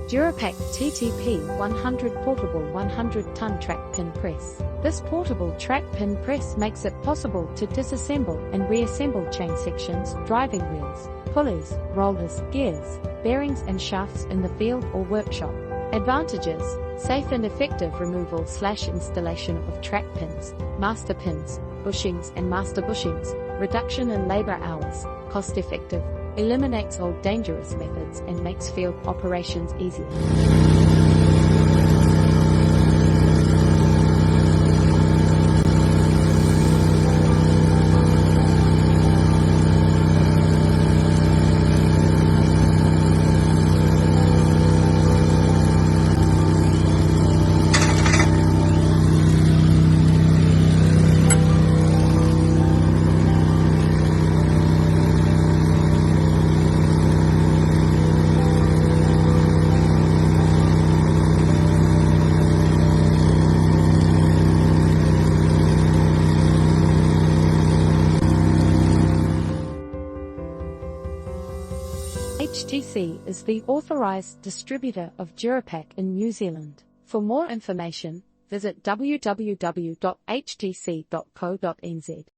Durapac TTP-100 Portable 100-ton Track Pin Press. This portable track pin press makes it possible to disassemble and reassemble chain sections, driving wheels, pulleys, rollers, gears, bearings and shafts in the field or workshop. Advantages: safe and effective removal/installation of track pins, master pins, bushings and master bushings, reduction in labor hours, cost-effective, eliminates old dangerous methods and makes field operations easier. HTC is the authorised distributor of Durapac in New Zealand. For more information, visit www.htc.co.nz.